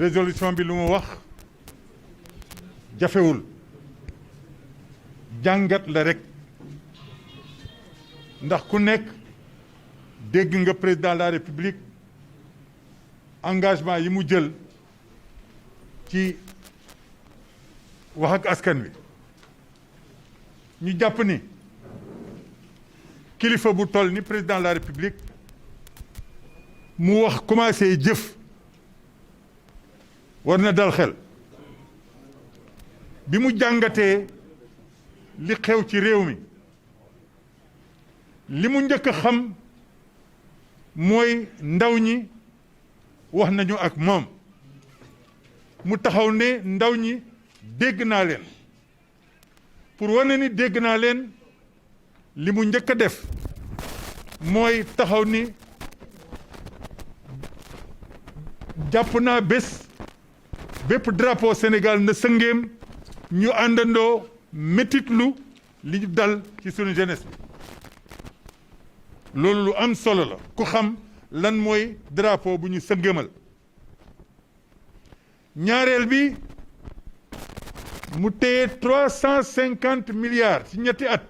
résolution bi lu mu wax jafewul jàngat la rek ndax ku nekk dégg nga président de la république engagement yi mu jël ci wax ak askan wi ñu jàpp ni kilifa bu toll ni président de la république mu wax commencé jëf war na dal xel bi mu jàngatee li xew ci réew mi li mu njëkk a xam mooy ndaw ñi wax nañu ak moom mu taxaw ne ndaw ñi dégg naa leen pour wane ni dégg naa leen li mu njëkk a def mooy taxaw ni jàpp naa bés bépp drapeau Sénégal na sëngeem ñu àndandoo métitlu li ñu dal ci sunu jeunesse bi loolu lu am solo la ku xam lan mooy drapeau bu ñu sëngëmal ñaareel bi mu téye 350 milliards ci ñetti at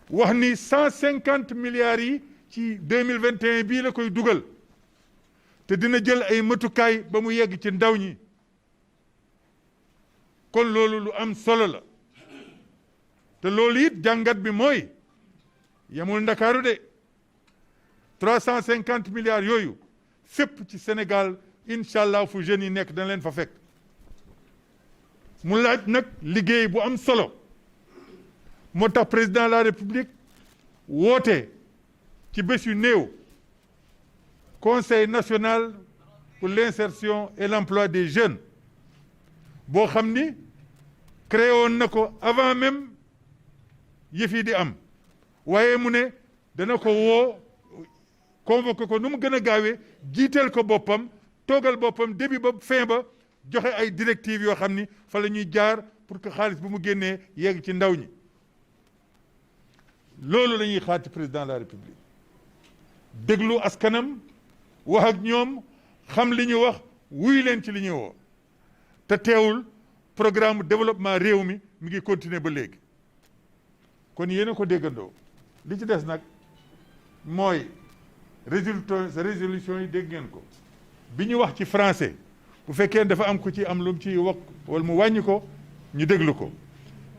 wax ni 150 milliards yi ci 2021 bii la koy dugal te dina jël ay matukaay ba mu yegg ci ndaw ñi kon loolu lu am solo la te loolu it jàngat bi mooy yemul Ndakaaru de 350 milliards yooyu fépp ci Sénégal incha allah fu jeunes yi nekk dana leen fa fekk mu laaj nag liggéey bu am solo moo tax président de la république woote ci bés yu néew conseil national pour l'insertion et l'emploi des jeunes boo xam ni créé woon na ko avant même yëf yi di am waaye mu ne dana ko woo convoqué ko nu mu gën a gaawee jiiteel ko boppam toogal boppam début ba fin ba joxe ay directives yoo xam ni fa la ñuy jaar pour que xaalis bu mu génnee yegg ci ndaw ñi loolu la ñuy xaar ci président de la république déglu askanam wax ak ñoom xam li ñu wax wuy leen ci li ñuy woo te teewul programme développement réew mi ngi continuer ba léegi kon yéen a ko déggandoo li ci des nag mooy résolution yi dégg ngeen ko bi ñu wax ci français bu fekkee dafa am ku ci am lu mu ci wax wala mu wàññi ko ñu déglu ko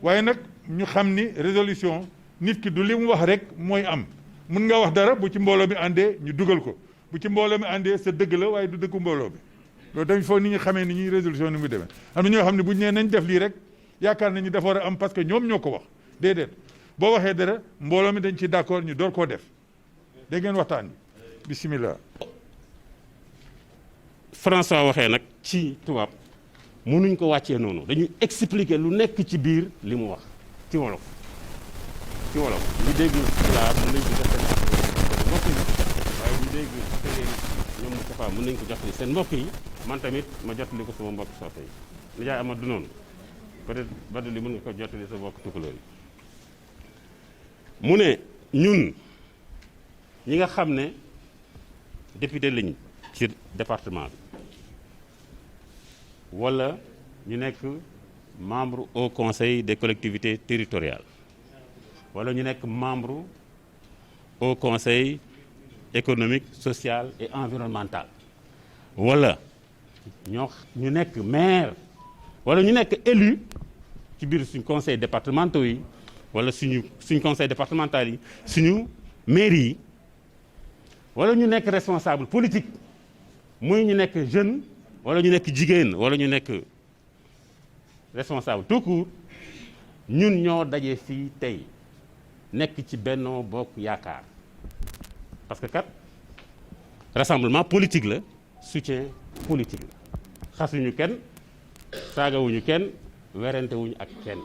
waaye nag ñu xam ni résolution nit ki du li mu wax rek mooy am mun nga wax dara bu ci mbooloo mi àndee ñu dugal ko bu ci mbooloo mi àndee sa dëgg la waaye du dëggu mbooloo bi loolu tamit foog nit ñi xamee ni ñuy résolution ni muy demee am na ñoo xam ne bu ñu nee nañ def lii rek yaakaar nañu dafa war a am parce que ñoom ñoo ko wax déedéet boo waxee dara mbooloo mi dañ ci d'accord ñu door koo def dégg ngeen waxtaan bi bismillah. François waxee nag ci tubaab mënuñ ko wàccee noonu dañuy expliquer lu nekk ci biir li mu wax ci wolof ñu dégg laa mën nañ ko jox seen mbokk yi waaye ñu dégg séeréer ñoom Moustapha mën nañ ko jox seen mbokk yi man tamit ma jottali ko sama mbokk soose yi nijaay Amadou du noonu peut-être Badou li mën nga ko jottali sa mbokk tukulóor yi mu ne ñun ñi nga xam ne député lañu ci département bi wala ñu nekk membre au conseil des collectivités territoriales wala ñu nekk membre au conseil économique social et environnemental wala ñu nekk maire wala ñu nekk élu ci biir suñ conseil départementaux yi wala suñ conseil départemental yi suñu mairie yi wala ñu nekk responsable politique muy ñu nekk jeune wala ñu nekk jigéen wala ñu nekk responsable tout court ñun ñoo daje fii tey nekk ci Benno Bokk Yaakaar parce que kat rassemblement politique la soutien politique la xasuñu kenn saagawuñu kenn werantewuñu ak kenn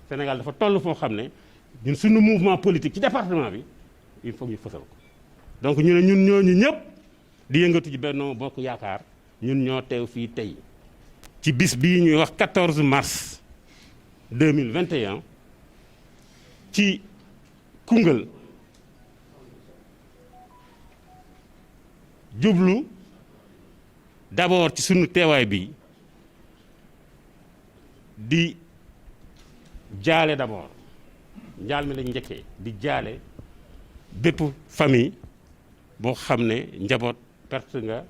Sénégal dafa toll foo xam ne ñun suñu mouvement politique ci département bi il faut ñu fësal ko donc ñu ne ñun ñooñu ñëpp di yëngatu ci Benno Bokk Yaakaar ñun ñoo teew fii tey ci bis bii ñuy wax 14 mars 2021 ci Koungheul jublu d'abord ci sunu teewaay bi di jaale d'abord njaal mi lañ njëkkee di jaale bépp famille boo xam ne njaboot perte nga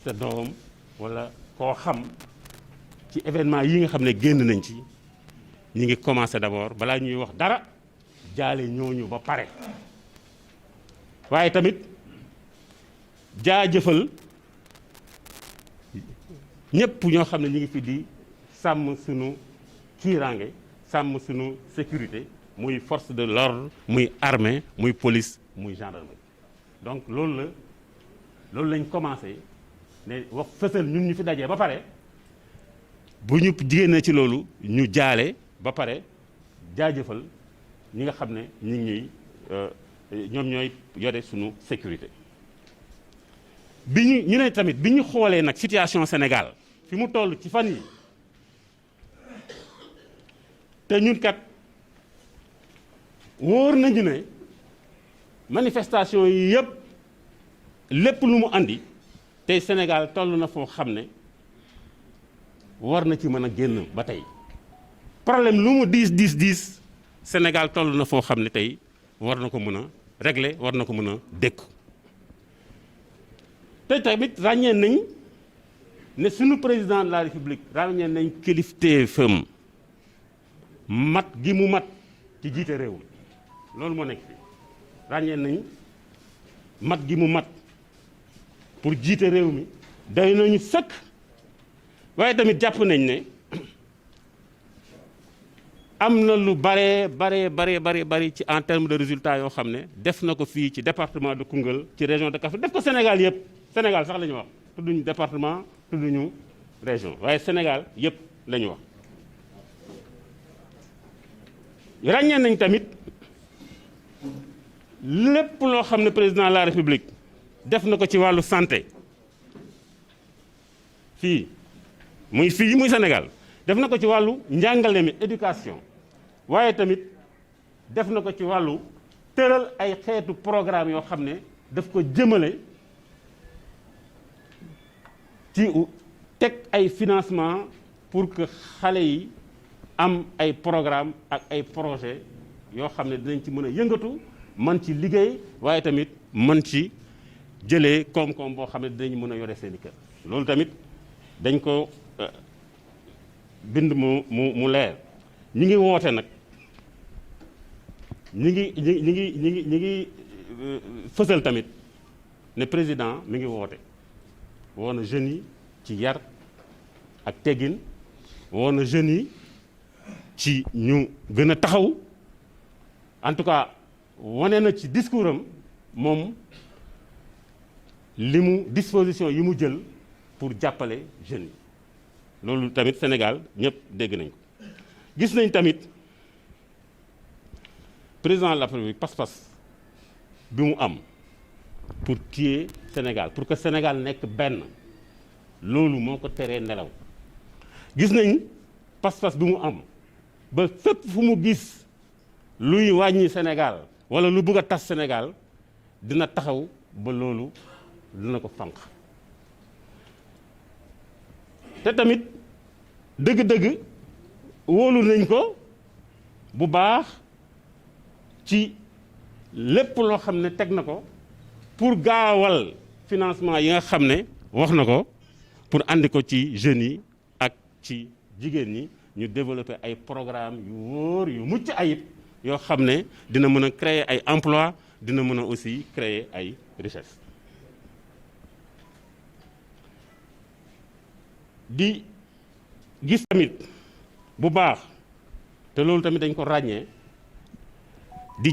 sa doom walla koo xam ci événement yi nga xam ne génn nañ ci. ñi ngi commencé d'abord balaa ñuy wax dara jaale ñooñu ba pare waaye tamit jaajëfal ñëpp ñoo xam ne ñi ngi fi di sàmm sunu kiiraange sàmm sunu sécurité muy force de l'ordre muy armée muy police muy gendarmerie donc loolu lañ commencé ne wax fësal ñun ñu fi dajee ba pare bu ñu jigéen ci loolu ñu jaale ba pare jaajëfal ñi nga xam ne ñi ngi ñoom ñooy yore sunu sécurité bi ñu ne tamit bi ñu xoolee nag situation Sénégal fi mu toll ci fan yi te ñun kat wóor nañu ne manifestation yi yëpp lépp lu mu andi tey Sénégal toll na foo xam ne war na ci mën a génn ba tey problème lu mu diis Sénégal toll na foo xam ne tey war na ko mën a régler war na ko mën a dékku te tamit ràññee nañ ne sunu président de la République ràññee nañ kilifteefam mat gi mu mat ci jiite réew mi loolu moo nekk fi ràññee nañ mat gi mu mat pour jiite réew mi day nañu sëkk waaye tamit jàpp nañ ne am na lu bari ci en termes de résultats yoo xam ne def na ko fii ci département de Koungheul ci région de Kaffrine def ko Sénégal yëpp Sénégal sax la ñu wax tudduñu département tudduñu région waaye Sénégal yëpp la ñu wax. ràññee nañ tamit lépp loo xam ne président de la République def na ko ci wàllu santé fii muy Sénégal. def na ko ci wàllu njàngale mi éducation waaye tamit def na ko ci wàllu tëral ay xeetu programme yoo xam ne daf ko jëmale ci teg ay financement pour que xale yi am ay programme ak ay projet yoo xam ne dinañ ci mën a yëngatu mën ci liggéey waaye tamit mën ci jëlee koom-koom boo xam ne dinañ mën a yore seeni kër loolu tamit dañ ko bind mu leer ñi ngi woote nag ñi ngi fësal tamit ne président mi ngi woote woo na jeunes yi ci yar ak teggin woo na jeunes yi ci ñu gën a taxaw en tout cas wane na ci discours am moom li mu disposition yi mu jël pour jàppale jeunes yi loolu tamit Sénégal ñëpp dégg nañ ko gis nañ tamit président de la République pas-pas bi mu am pour téye Sénégal pour que Sénégal nekk benn loolu moo ko teree nelaw gis nañ pas-pas bi mu am ba fépp fu mu gis luy wàññi Sénégal wala lu bëgg a tas Sénégal dina taxaw ba loolu dina ko fànq te tamit dëgg-dëgg wóolu nañ ko bu baax ci lépp loo xam ne teg na ko pour gaawal financement yi nga xam ne wax na ko pour andi ko ci jeunes yi ak ci jigéen ñi ñu développer ay programme yu wóor yu mucc ayib yoo xam ne dina mën a créer ay emploi dina mën a aussi créer ay richesse di gis tamit bu baax te loolu tamit dañ ko ràññee di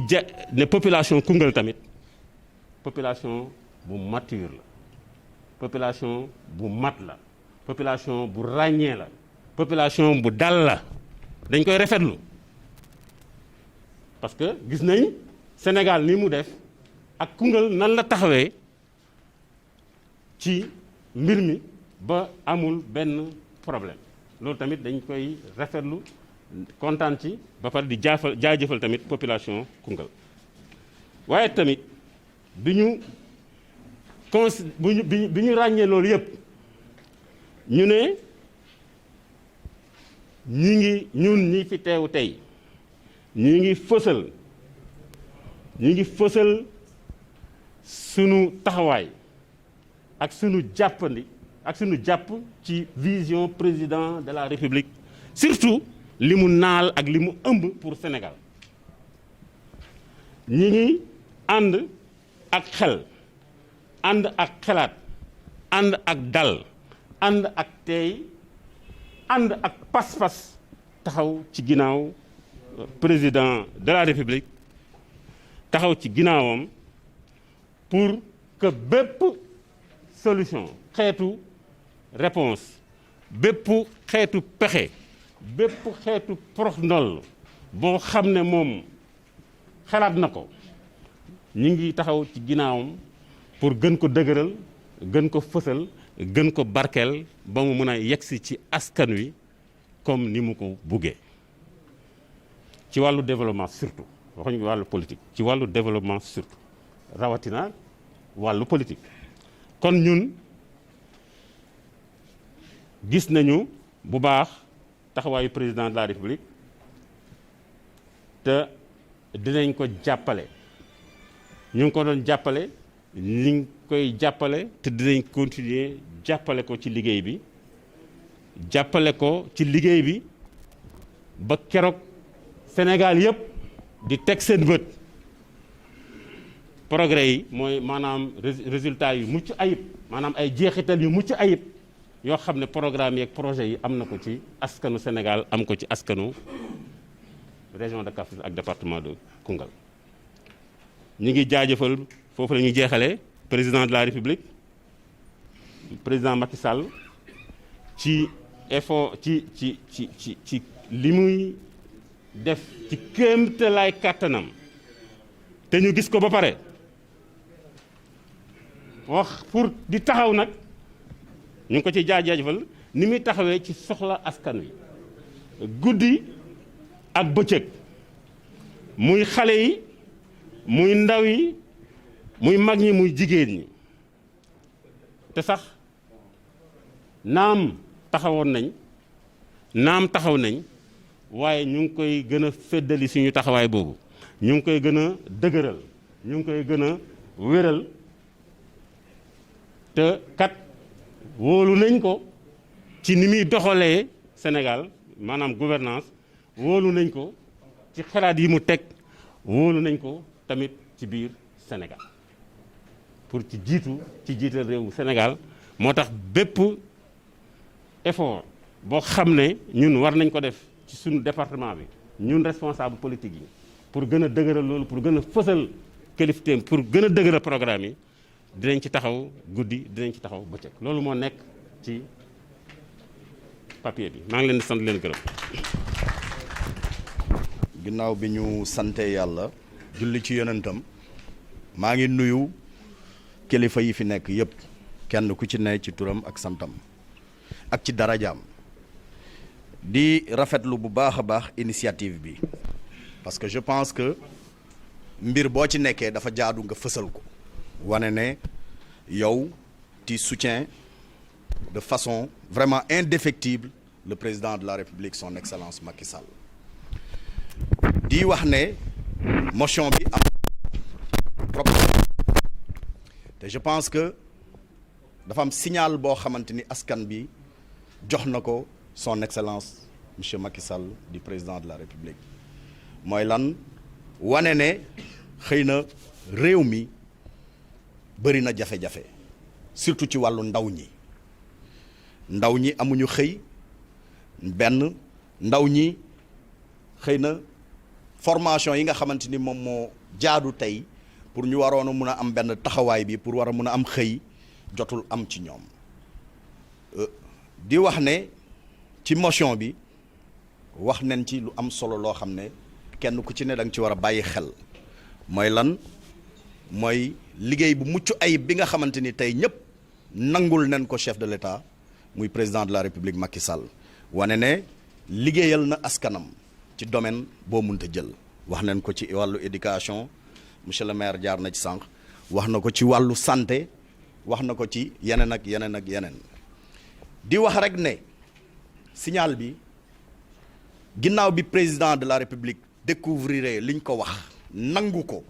ne population Koungheul tamit population bu mature la population bu mat la population bu ràññee la population bu dal la dañ koy rafetlu parce que gis nañ Sénégal ni mu def ak Koungheul nan la taxawee ci mbir mi ba amul benn problème loolu tamit dañ koy rafetlu kontaan ci ba pare di jaajëfal tamit population Koungheul waaye tamit du ñu bi ñu ràññee loolu yëpp ñu ne ñun ñi fi teew tey ñu ngi fësal sunu taxawaay ak sunu jàpp ci vision président de la République surtout li mu naal ak li mu ëmb pour Sénégal ñi ngi ànd ak xel ànd ak xalaat ànd ak dal ànd ak teey ànd ak pas-pas taxaw ci ginnaaw président de la République taxaw ci ginnaawam pour que bépp solution xeetu réponse bépp xeetu pexe bépp xeetu prox ndoll boo xam ne moom xalaat na ko ñu ngi taxaw ci ginnaawam pour gën ko dëgëral gën ko fësal gën ko barkeel ba mu mën a yegsi ci askan wi comme ni mu ko buggee ci wàllu développement surtout waxuñu wàllu politique ci wàllu développement surtout rawatina wàllu politique kon ñun gis nañu bu baax taxawaayu président de la République te dinañ ko jàppale ñu ngi ko doon jàppale ñu ngi koy jàppale te dinañ continuer jàppale ko ci liggéey bi ba keroog Sénégal yëpp di teg seen bët progrès yi mooy maanaam résultats yu mucc ayib maanaam ay jeexital yu mucc ayib yoo xam ne programme yeeg projet yi am na ko ci askanu Sénégal am ko ci askanu région de Kaffrine ak département de Koungheul ñi ngi jaajëfal foofu la ñuy jeexalee président de la République président Macky Sall ci effort ci li muy def ci kéemtalaay kàttanam te ñu gis ko ba pare wax pour di taxaw nag ñu ngi ko ci jaajëfal ni muy taxawee ci soxla askan wi guddi ak bëccëg muy xale yi muy ndaw yi muy mag ñi muy jigéen ñi te sax naam taxaw nañ waaye ñu ngi koy gën a feddali suñu taxawaay boobu ñu ngi koy gën a dëgëral ñu ngi koy gën a wéral te kat wóolu nañ ko ci ni muy doxalee Sénégal maanaam gouvernance wóolu nañ ko ci xalaat yi mu teg wóolu nañ ko tamit ci biir Sénégal pour ci jiital réewu Sénégal moo tax bépp effort boo xam ne ñun war nañ ko def ci suñu département bi ñun responsable politique yi pour gën a dëgëral loolu pour gën a fësal kilifteem pour gën a dëgëral programme yi dinañ ci taxaw guddi dinañ ci taxaw bëccëg loolu moo nekk ci papier bi maa ngi leen di sant leen gërëm. ginnaaw bi ñu sante yàlla julli ci yonentam maa ngi nuyu kilifa yi fi nekk yépp kenn ku ci ne ci turam ak santam ak ci darajaam di rafetlu bu baax a baax initiative bi parce que je pense que mbir boo ci nekkee dafa jaadu nga fësal ko wane ne yow tu soutiens de façon vraiment indéfectible le président de la République son excellence Macky Sall di wax ne motion bi am te je pense que dafa am signal boo xamante ni askan bi jox na ko son excellence monsieur Macky Sall di président de la République mooy lan wane ne xëy na réew mi bëri na jafe-jafe surtout ci wàllu ndaw ñi amuñu xëy benn ndaw ñi xëy na formation yi nga xamante ni moom moo jaadu tey pour ñu waroon a mun a am benn taxawaay bi pour war a mun a am xëy jotul am ci ñoom di wax ne ci motion bi wax nañ ci lu am solo loo xam ne kenn ku ci ne da nga ci war a bàyyi xel mooy lan mooy liggéey bu mucc ayib bi nga xamante ni tey ñëpp nangul nañ ko chef de l'État muy président de la République Macky Sall wane ne liggéeyal na askanam ci domaine boo munta jël wax nañ ko ci wàllu éducation monsieur le maire jaar na ci sànq wax na ko ci wàllu santé wax na ko ci yeneen ak yeneen ak yeneen di wax rek ne signal bi ginnaaw bi président de la république découvrir liñ ko wax nangu ko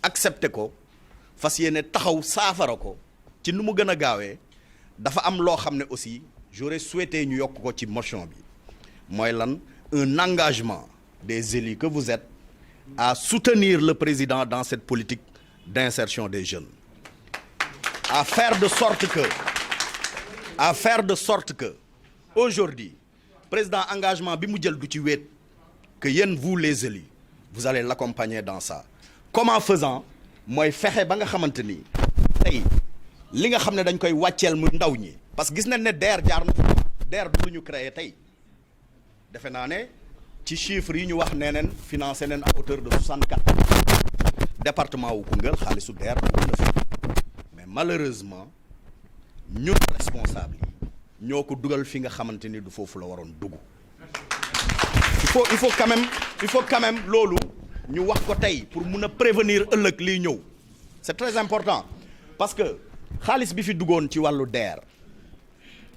accepté ko fas yéene taxaw saafara ko ci nu mu gën a gaawee dafa am loo xam ne aussi j'aurais souhaité ñu yokk ko ci motion bi mooy lan un engagement des élus que vous êtes à soutenir le président dans cette politique d'insertion des jeunes à faire de sorte que aujourd'hui président engagement bi mu jël du ci wéet que yéen vous les élus vous allez l'accompagner dans ça comment faisant mooy fexe ba nga xamante ni tey li nga xam ne dañ koy wàcceel mu ndaw ñi parce que gis nañ ne DER jaar na DER du lu ñu créé tey defe naa ne ci chiffres yi ñu wax nee neen financé neen à hauteur de 64 département wu Koungheul xaalisu DER dugg na fi mais malheureusement ñun responsable yi ñoo ko dugal fi nga xamante ni du foofu la waroon dugg il faut quand même loolu ñu wax ko tey pour mun a prévenir ëllëg liy ñëw c'est très important parce que xaalis bi fi duggoon ci wàllu DER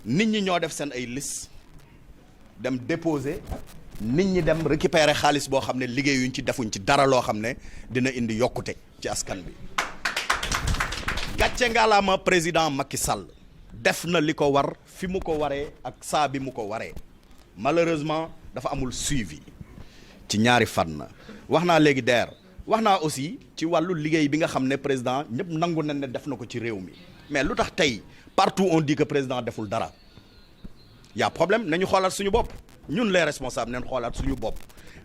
nit ñi ñoo def seen ay liste dem déposer nit ñi dem récupérer xaalis boo xam ne liggéeyuñ ci defuñ ci dara loo xam ne dina indi yokkute ci askan bi gàcce ngalaama président Macky Sall def na li ko war fi mu ko waree ak saa bi mu ko waree malheureusement dafa amul suivi ci ñaari fànn wax naa léegi DER wax naa aussi ci wàllu liggéey bi nga xam ne président ñëpp nangu nañ ne def na ko ci réew mi mais lu tax tey partout on dit que président deful dara y a problème nañu xoolaat suñu bopp ñun les responsables nañ xoolaat suñu bopp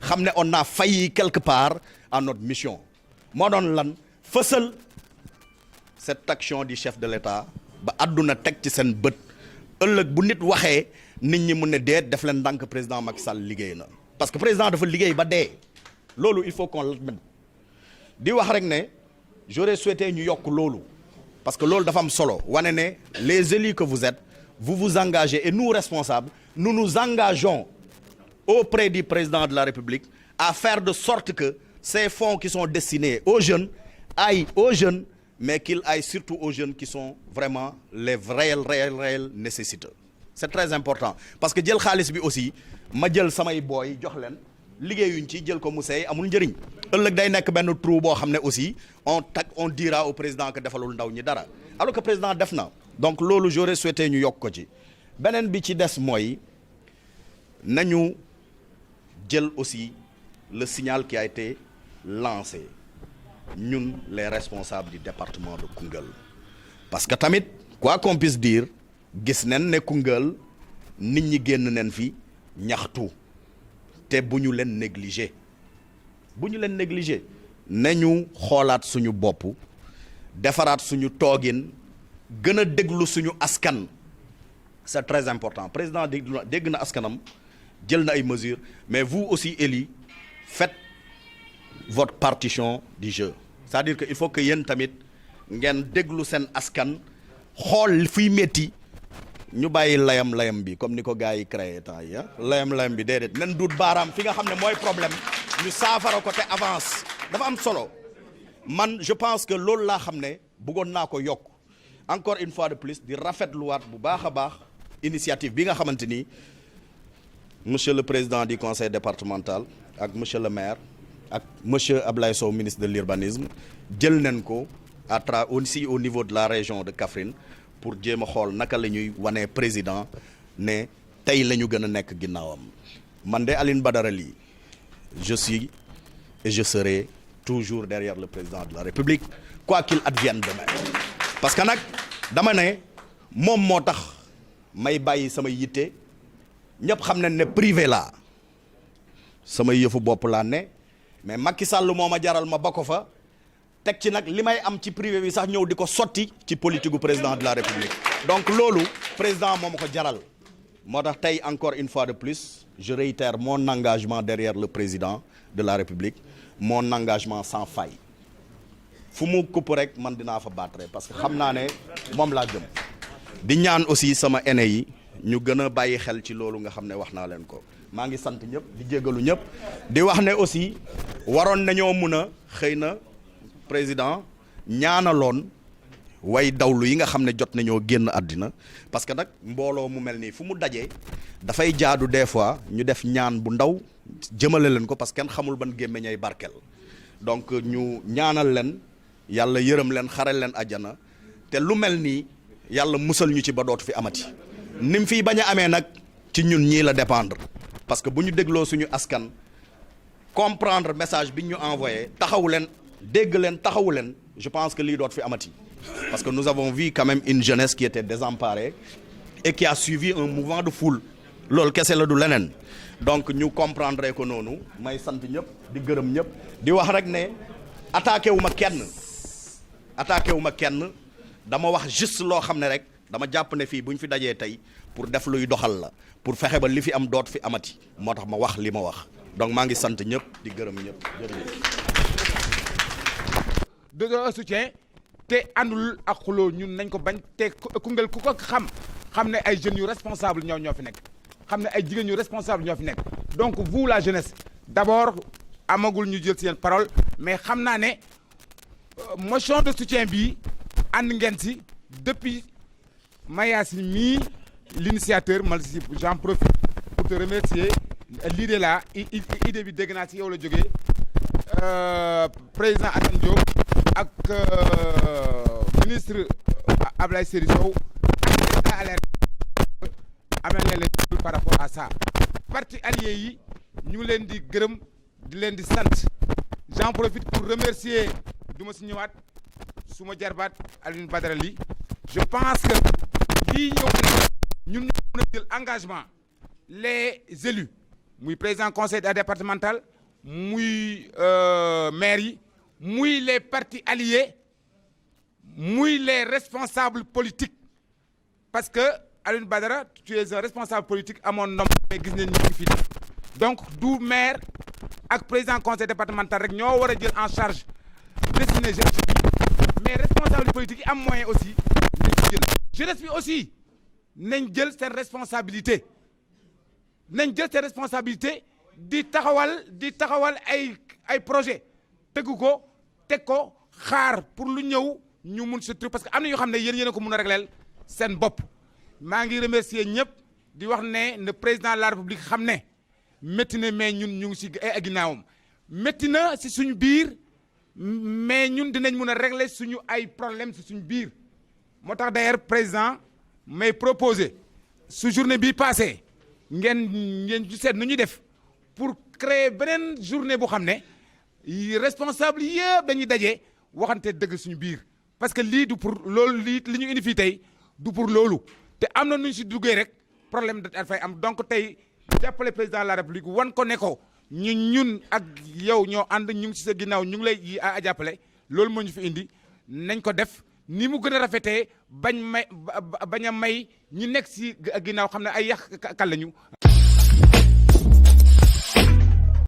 xam ne on a failli quelque part à notre mission moo doon lan fësal cette action du chef de l'État ba àdduna teg ci seen bët ëllëg bu nit waxee nit ñi mun ne déet def leen ndànk président Macky Sall liggéey na parce que président dafa liggéey ba dee loolu il faut qu'on l'admette di wax rek ne j'aurais souhaité ñu yokk loolu parce que loolu dafa am solo wane ne les élus que vous êtes vous vous engagez et nous responsables nous nous engageons auprès du président de la République à faire de sorte que ces fonds qui sont destinés aux jeunes aillent aux jeunes mais qu'ils aillent surtout aux jeunes qui sont vraiment les réels nécessiteux c'est très important parce que jël xaalis bi aussi ma jël samay booy jox leen liggéeyuñ ci jël ko mu seey amul njëriñ ëllëg day nekk benn trou boo xam ne aussi on dira au président que defalul ndaw ñi dara alors que président def na donc loolu j'aurais souhaité ñu yokk ko ci beneen bi ci des mooy nañu jël aussi le signal qui a été lancé ñun les responsables du département de Koungheul parce que tamit quoi qu'on puisse dire gis nañ ne Koungheul nit ñi génn nañ fi ñaxtu te bu ñu leen négliger nañu xoolaat suñu bopp defaraat suñu toogin gën a déglu suñu askan c'est très important président dégg na askanam jël na ay mesures mais vous aussi élus faites votre partition du jeu c'est-à-dire que il faut que yéen tamit ngeen déglu seen askan xool fiy métti ñu bàyyi layam bi comme ni ko gars yi créé temps yi layam bi déedéet nen duut baaraam fi nga xam ne mooy problème ñu saafara ko te avance dafa am solo man je pense que loolu laa xam ne bëggoon naa ko yokk encore une fois de plus di rafetluwaat bu baax a baax initiative bi nga xamante ni monsieur le président du conseil départemental ak monsieur le maire ak monsieur Ablaye Sow ministre de l'urbanisme jël nañ ko aussi au niveau de la région de Kaffrine pour jéem a xool naka la ñuy wane président ne tey la ñu gën a nekk ginnaawam man de Alioune Badara Ly je suis et je serai toujours derrière le président de la République quoi qu'il advienne demain parce que nag dama ne moom moo tax may bàyyi samay yitte ñëpp xam nañ ne privé laa samay yëfu bopp laa ne mais Macky Sall moo ma jaral ma ba ko fa teg ci nag li may am ci privé bi sax ñëw di ko sotti ci politique gu président de la République donc loolu président moo ma ko jaral moo tax tey encore une fois de plus je réitère mon engagement derrière le président de la République mon engagement sans faille fu mu kupp rek man dinaa fa battre parce que xam naa ne moom laa gëm di ñaan aussi sama aîné yi ñu gën a bàyyi xel ci loolu nga xam ne wax naa leen ko maa ngi sant ñëpp di jégalu ñëpp di wax ne aussi waroon nañoo mun a xëy na président ñaanaloon way dawlu yi nga xam ne jot nañoo génn àddina parce que nag mbooloo mu mel nii fu mu dajee dafay jaadu des fois ñu def ñaan bu ndaw jëmale leen ko parce que kenn xamul ban gémmiñ ay barkel donc ñu ñaanal leen yàlla yërëm leen xaral leen àjjana te lu mel nii yàlla musal ñu ci ba dootu fi amati ni mu fiy bañ a amee nag ci ñun ñii la dépendre parce que bu ñu dégloo suñu askan comprendre message bi ñu envoyé taxawu leen dégg leen taxawu leen je pense que lii doot fi amati parce que nous avons vu quand même une jeunesse qui était désemparée et qui a suivi un mouvement de foule loolu kese la du leneen donc ñu comprendre ko noonu may sant ñëpp di gërëm ñëpp di wax rek ne attaqué wu ma kenn dama wax juste loo xam ne rek dama jàpp ne fii bu ñu fi dajee tey pour def luy doxal la pour fexe ba li fi am doot fi amati moo tax ma wax li ma wax donc maa ngi sant ñëpp di gërëm ñëpp jërëjëf. de soutien te àndul ak xuloo ñun nañ ko bañ te Koungheul ku ko xam ne ay jeunes yu responsable ñoo fi nekk xam ne ay jigéen yu responsable ñoo fi nekk donc vous la jeunesse d'abord amagul ñu jël seen parole mais xam naa ne motion de soutien bi ànd ngeen si depuis Mayacine mii l'initiateur ma si j'en profite pour te remercier l'idée là idée bi dégg naa si yow la jógee président Assane Diop ak ministre Ablaye Seydou Sow am na leen la par rapport à ça parti allié yi ñu ngi leen di gërëm di leen di sant j'en profite pour remercier du ma si ñëwaat su ma jarbaat Alioune Badara Ly je pense que lii ñëw ñun ñu mën a jël engagement les élus muy président conseil départemental muy maire yi muy les partis alliés muy les responsables politiques parce que Alioune Badara tu es un responsable politique amoon nom mais gis nañ ñu ngi fii def donc du maire ak président conseil départemental rek ñoo war a jël en charge destiné jeunesse bi mais responsable politique yi am moyen aussi nañ ci jël jeunesse bi aussi nañ jël seen responsabilité di taxawal ay projet tëgg ko teg ko xaar pour lu ñëw ñu mun se truc parce que am na yoo xam ne yéen a ko mun a régleel seen bopp maa ngi remercier ñëpp di wax ne le président de la république xam ne métti na mais ñun ñu ngi si ay ginnaawam métti na si suñu biir mais ñun dinañ mun a régler suñu ay problème si suñu biir moo tax d'ailleurs président may proposé su journée bii passé ngeen seet nu ñuy def pour créer beneen journée boo xam ne responsable yëpp dañuy daje waxante dëgg suñu biir parce que lii du pour loolu li ñu indi fii tey du pour loolu te am na nu ñu si duggee rek problème dafay am donc tey jàppale président de la république wan ko ne ko ñun ak yow ñoo ànd ñu ngi si sa ginnaaw ñu ngi lay jàppale loolu moo ñu fi indi nañ ko def ni mu gën a rafetee bañ a may ñi nekk si ginnaaw xam ne ay yàq kal lañu